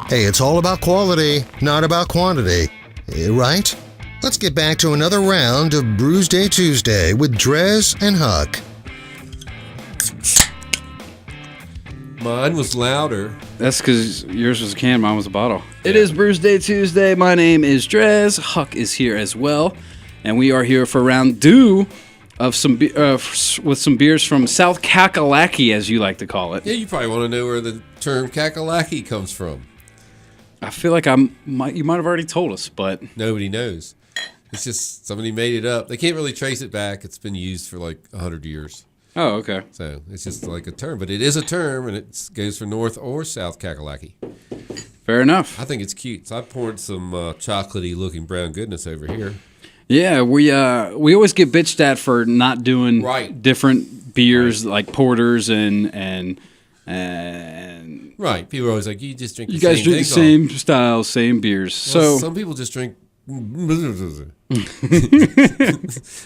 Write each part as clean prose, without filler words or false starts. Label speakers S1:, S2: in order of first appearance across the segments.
S1: Hey, it's all about quality, not about quantity. Right? Let's get back to another round of Brewsday Tuesday with DreZ and Huck.
S2: Mine was louder.
S3: That's because yours was a can, mine was a bottle. It is Brewsday Tuesday. My name is DreZ. Huck is here as well. And we are here for round two of with some beers from South Kakalaki, as you like to call it.
S2: Yeah, you probably want to know where the term kakalaki comes from.
S3: I feel like you might have already told us, but
S2: Nobody knows. It's just somebody made it up. They can't really trace it back. It's been used for like 100 years.
S3: oh, okay.
S2: So it's just like a term. But it is a term, and it goes for North or South Kakalaki.
S3: Fair enough.
S2: I think it's cute. So I poured some chocolatey-looking brown goodness over here.
S3: Yeah, we always get bitched at for not doing different beers like porters and
S2: right. People are always like, you just drink the
S3: you
S2: same
S3: guys drink the
S2: things
S3: same styles, same beers.
S2: Well,
S3: So
S2: some people just drink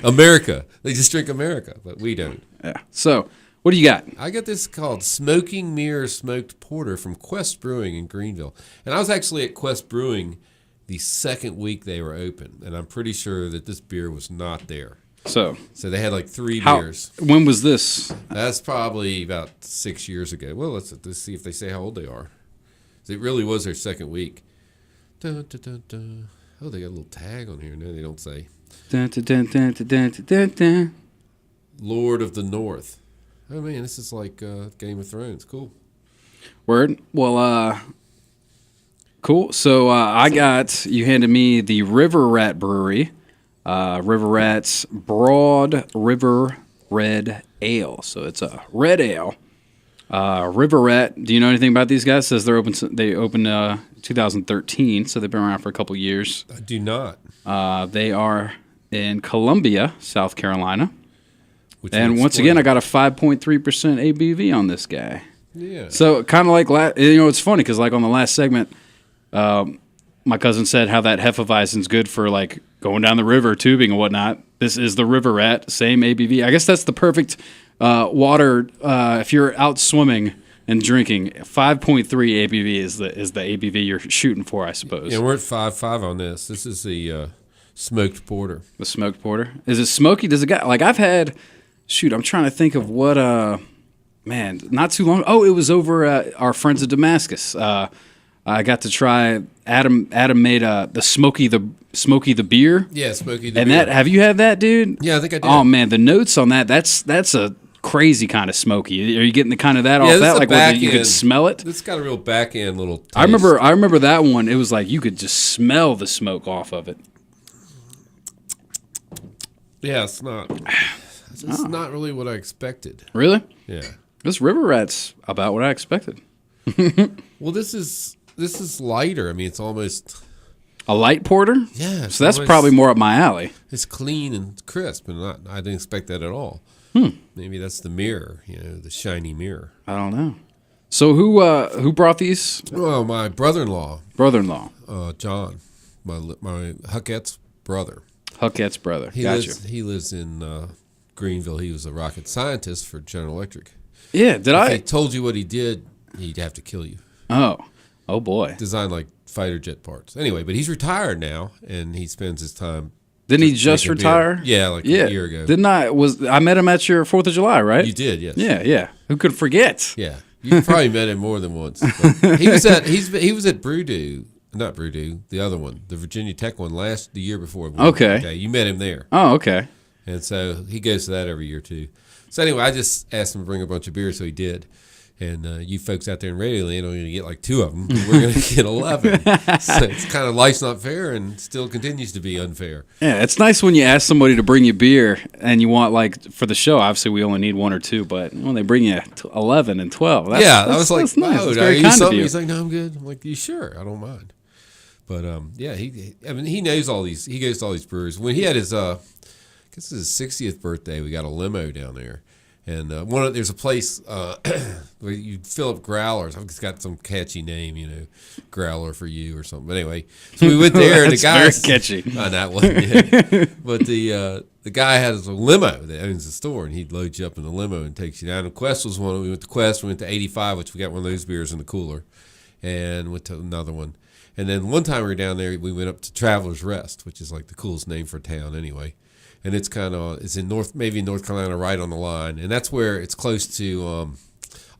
S2: America. They just drink America, but we don't.
S3: yeah. So what do you got?
S2: I got this called Smoking Mirror Smoked Porter from Quest Brewing in Greenville. And I was actually at Quest Brewing the second week they were open, and I'm pretty sure that this beer was not there.
S3: So
S2: they had like three beers.
S3: When was this?
S2: That's probably about 6 years ago. Well, let's see if they say how old they are. It really was their second week. Dun, dun, dun, dun. Oh, they got a little tag on here. No, they don't say.
S3: Dun, dun, dun, dun, dun, dun, dun, dun.
S2: Lord of the North. Oh, man, this is like Game of Thrones. Cool.
S3: Word. Well, cool. So you handed me the River Rat Brewery, River Rat's Broad River Red Ale. So it's a red ale. River Rat. Do you know anything about these guys? It says they opened 2013, so they've been around for a couple years.
S2: I do not.
S3: They are in Columbia, South Carolina. And once
S2: explain.
S3: again, I got a 5.3% ABV on this guy.
S2: Yeah.
S3: So kind of like, it's funny because like on the last segment, my cousin said how that Hefeweizen's good for like going down the river, tubing and whatnot. This is the River Rat, same ABV. I guess that's the perfect water if you're out swimming and drinking. 5.3 ABV is the ABV you're shooting for, I suppose.
S2: Yeah, we're at 5.5 on this. This is the smoked porter.
S3: The smoked porter. Is it smoky? Does it got like I've had? Shoot, I'm trying to think of what. Man, not too long. Oh, it was over our friends of Damascus. I got to try. Adam made the Smokey the beer.
S2: Yeah, Smokey the
S3: and
S2: beer.
S3: And have you had that, dude?
S2: Yeah, I think I did.
S3: Oh man, the notes on that's a crazy kind of smoky. Are you getting the kind of that off that? Like where you could smell it?
S2: It's got a real back end little taste.
S3: I remember that one. It was like you could just smell the smoke off of it.
S2: Yeah, it's not. It's not really what I expected.
S3: Really?
S2: Yeah.
S3: This River Rat's about what I expected.
S2: Well, this is lighter. I mean, it's almost
S3: a light porter.
S2: Yeah.
S3: So that's probably more up my alley.
S2: It's clean and crisp, and I didn't expect that at all. Maybe that's the mirror, the shiny mirror.
S3: I don't know. So who brought these?
S2: Well, my brother-in-law. John, my Huckette's brother.
S3: Huckette's brother.
S2: He lives in Greenville. He was a rocket scientist for General Electric.
S3: Yeah,
S2: if I told you what he did, he'd have to kill you.
S3: Oh boy.
S2: Designed like fighter jet parts. Anyway, but he's retired now, and he spends his time.
S3: Didn't he just retire?
S2: Beer. Yeah, like a year ago.
S3: I met him at your 4th of July, right?
S2: You did, yes.
S3: Yeah. Who could forget?
S2: Yeah, you probably met him more than once. He was at Brewsday. Not Brewsday, the other one, the Virginia Tech one, the year before.
S3: Okay.
S2: You met him there.
S3: Oh, okay.
S2: And so he goes to that every year too. So anyway, I just asked him to bring a bunch of beer, so he did. And you folks out there in Radio Land are going to get like 2 of them. We're going to get 11. So it's kind of life's not fair and still continues to be unfair.
S3: Yeah, it's nice when you ask somebody to bring you beer and you want, like, for the show, obviously we only need 1 or 2, but when they bring you 11 and 12,
S2: I was like,
S3: that's nice.
S2: Oh,
S3: are you
S2: something? He's like, no, I'm good. I'm like, you sure? I don't mind. But, he knows all these. He goes to all these breweries. When he had his, I guess his 60th birthday, we got a limo down there. And there's a place where you fill up growlers. It's got some catchy name, growler for you or something. But anyway, so we went there, and the guy
S3: very catchy.
S2: That wasn't it. But the guy has a limo that owns the store, and he'd load you up in the limo and takes you down. And Quest was one. We went to Quest. We went to 85, which we got one of those beers in the cooler. and went to another one. And then one time we were down there, we went up to Traveler's Rest, which is like the coolest name for a town anyway. And it's it's in North Carolina, right on the line, and that's where it's close to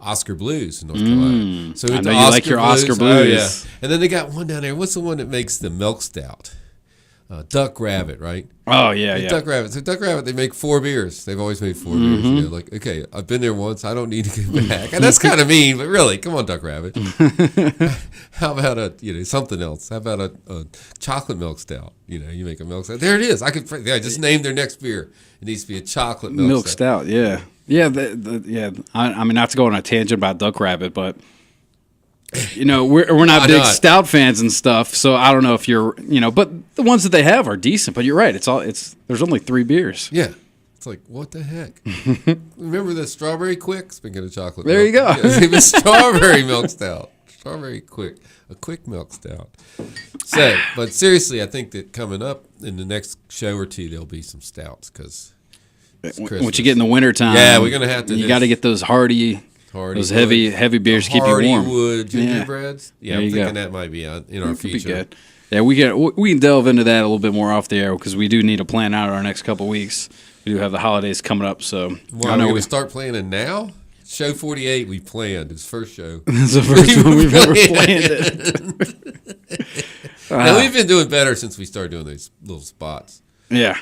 S2: Oscar Blues in North Carolina. So
S3: I know you like your Oscar Blues.
S2: Oh, yeah. And then they got one down there. What's the one that makes the milk stout? Duck Rabbit, right?
S3: Oh, yeah, yeah.
S2: Duck Rabbit. So Duck Rabbit, they make 4 beers. They've always made 4 beers. You know, like, okay, I've been there once. I don't need to go back. And that's kind of mean, but really, come on, Duck Rabbit. How about something else? How about a chocolate milk stout? You make a milk stout. There it is. I just named their next beer. It needs to be a chocolate milk
S3: stout. Yeah. Yeah, I mean, not to go on a tangent about Duck Rabbit, but we're not big stout fans and stuff, so I don't know if you're, but the ones that they have are decent. But you're right, there's only 3 beers.
S2: Yeah, it's like, what the heck? Remember the Strawberry Quick? Speaking of chocolate,
S3: there you go.
S2: It was Strawberry Milk Stout, Strawberry Quick, a quick milk stout. So, but seriously, I think that coming up in the next show or two, there'll be some stouts because
S3: once you get in the wintertime,
S2: we're gonna have to.
S3: You got to get those those heavy beers to keep you warm.
S2: Hardywood gingerbreads. Yeah, I'm thinking that might be in our future.
S3: Be good. Yeah, we can delve into that a little bit more off the air because we do need to plan out our next couple weeks. We do have the holidays coming up, so
S2: I know we start planning now. Show 48, we planned. It's first show.
S3: It's the first one we've ever planned it.
S2: Now, we've been doing better since we started doing these little spots.
S3: Yeah.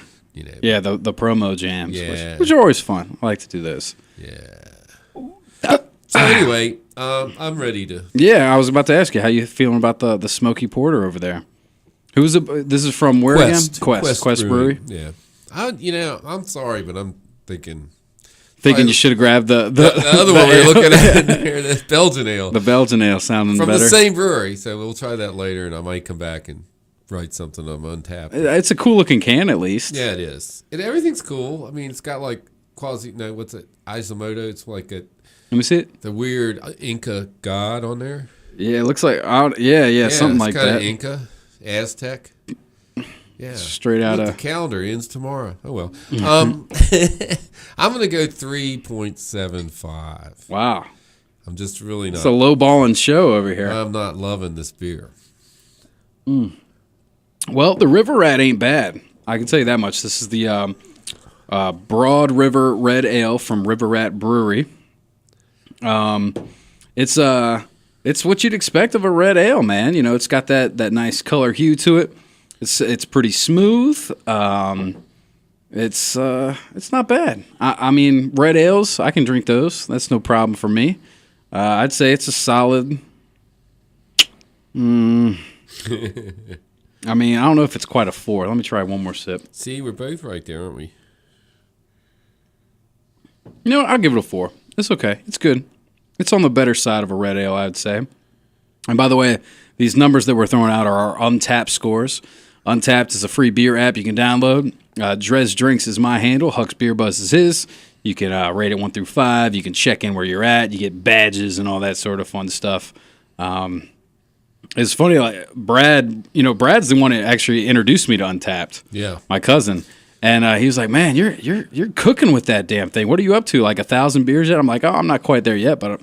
S3: Yeah, the promo jams, which are always fun. I like to do those.
S2: Yeah. So anyway, I'm ready to.
S3: Yeah, I was about to ask you how you feeling about the smoky porter over there. This is from where
S2: Quest.
S3: again? Quest Brewery.
S2: Yeah. I'm sorry, but I'm thinking
S3: you should have grabbed the
S2: other one we were looking at there, the Belgian ale.
S3: The Belgian ale sounding
S2: from
S3: better.
S2: The same brewery, so we'll try that later, and I might come back and write something on Untapped.
S3: It's a cool looking can, at least.
S2: Yeah, it is. Everything's cool. I mean, it's got like what's it? Isomoto. It's like
S3: Let me see it.
S2: The weird Inca god on there.
S3: Yeah, it looks like something like that.
S2: Inca, Aztec. Yeah,
S3: straight out of
S2: the calendar ends tomorrow. Oh well. I'm gonna go 3.75.
S3: Wow.
S2: I'm just really not.
S3: It's a low balling show over here.
S2: I'm not loving this beer.
S3: Well, the River Rat ain't bad. I can tell you that much. This is the Broad River Red Ale from River Rat Brewery. It's what you'd expect of a red ale, man. It's got that nice color hue to it. It's pretty smooth. It's not bad. I mean, red ales, I can drink those. That's no problem for me. I'd say it's a solid. I mean, I don't know if it's quite a 4. Let me try one more sip.
S2: See, we're both right there, aren't we?
S3: I'll give it a 4. It's okay. It's good. It's on the better side of a red ale, I would say. And by the way, these numbers that we're throwing out are our Untapped scores. Untapped is a free beer app you can download. DreZ Drinks is my handle. Huck's Beer Buzz is his. You can rate it 1 through 5. You can check in where you're at. You get badges and all that sort of fun stuff. It's funny, like Brad. Brad's the one that actually introduced me to Untapped.
S2: Yeah,
S3: my cousin. And he was like, "Man, you're cooking with that damn thing. What are you up to? Like 1,000 beers yet?" I'm like, "Oh, I'm not quite there yet, but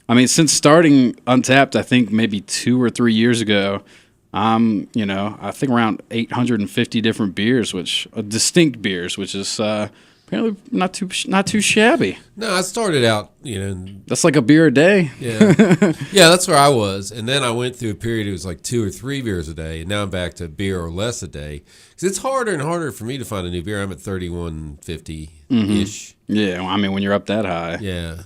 S3: I mean, since starting Untapped, I think maybe 2 or 3 years ago, I think around 850 different beers, distinct beers, which is apparently not too shabby.
S2: No, I started out,
S3: that's like a beer a day.
S2: Yeah, yeah, that's where I was, and then I went through a period. It was like 2 or 3 beers a day, and now I'm back to beer or less a day. Because it's harder and harder for me to find a new beer. I'm at 3150 ish.
S3: Yeah, I mean, when you're up that high.
S2: Yeah.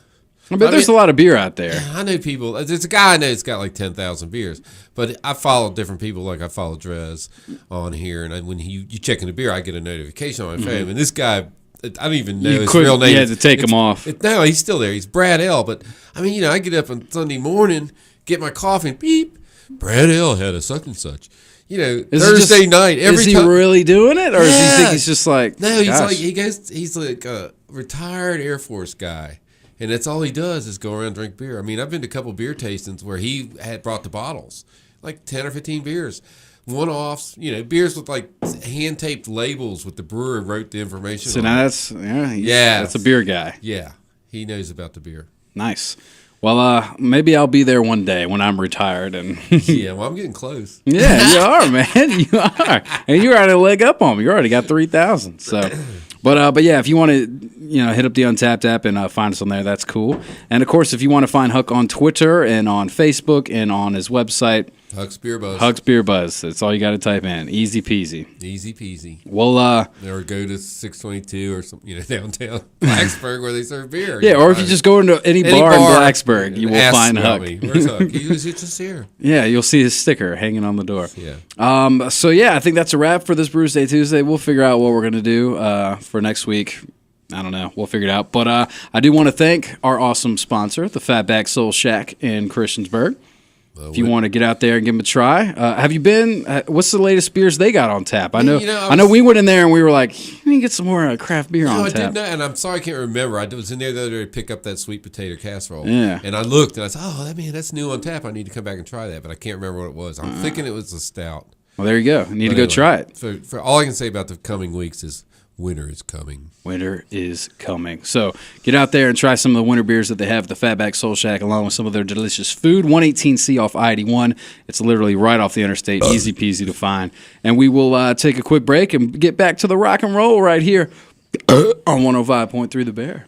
S3: But there's a lot of beer out there.
S2: I know people. There's a guy I know that's got like 10,000 beers. But I follow different people. Like I follow DreZ on here, and when you check in the beer, I get a notification on my phone. And this guy, I don't even know his real name.
S3: You had to take him off.
S2: No, he's still there. He's Brad L. But I mean, I get up on Sunday morning, get my coffee, and beep, Brad L. had a such and such. Thursday night. Is
S3: he really doing it, or does he think he's just like?
S2: No, he's like a retired Air Force guy. And that's all he does is go around and drink beer. I mean, I've been to a couple beer tastings where he had brought the bottles, like 10 or 15 beers. One-offs, beers with like hand-taped labels with the brewer wrote the information
S3: so
S2: on
S3: now
S2: it.
S3: that's a beer guy.
S2: Yeah, he knows about the beer.
S3: Nice. Well, maybe I'll be there one day when I'm retired. And
S2: Yeah, well, I'm getting close.
S3: yeah, you are, man. You are, and you're already a leg up on me. You already got 3,000. So, but yeah, if you want to, hit up the Untapped app and find us on there, that's cool. And of course, if you want to find Huck on Twitter and on Facebook and on his website,
S2: Huck's Beer Buzz.
S3: Huck's Beer Buzz. That's all you got to type in. Easy peasy.
S2: Easy peasy.
S3: Well,
S2: Or go to 622 or something, downtown Blacksburg where they serve beer.
S3: yeah, or if you just go into any bar in Blacksburg, you will find Huck.
S2: Where's Huck? He's just here.
S3: Yeah, you'll see his sticker hanging on the door.
S2: Yeah.
S3: So yeah, I think that's a wrap for this Brewsday Tuesday. We'll figure out what we're gonna do for next week. I don't know. We'll figure it out. But I do want to thank our awesome sponsor, the Fatback Soul Shack in Christiansburg. If you want to get out there and give them a try, have you been? What's the latest beers they got on tap? I know. I know we went in there and we were like, "We need to get some more craft beer on
S2: I
S3: tap."
S2: did not, and I'm sorry I can't remember. I was in there the other day to pick up that sweet potato casserole.
S3: Yeah.
S2: And I looked and I said, "Oh, that's new on tap. I need to come back and try that." But I can't remember what it was. I'm thinking it was a stout.
S3: Well, there you go. You need to go try it.
S2: For all I can say about the coming weeks is winter is coming.
S3: Winter is coming. So get out there and try some of the winter beers that they have at the Fatback Soul Shack, along with some of their delicious food. 118C off I-81. It's literally right off the interstate. Easy peasy to find. And we will take a quick break and get back to the rock and roll right here on 105.3 The Bear.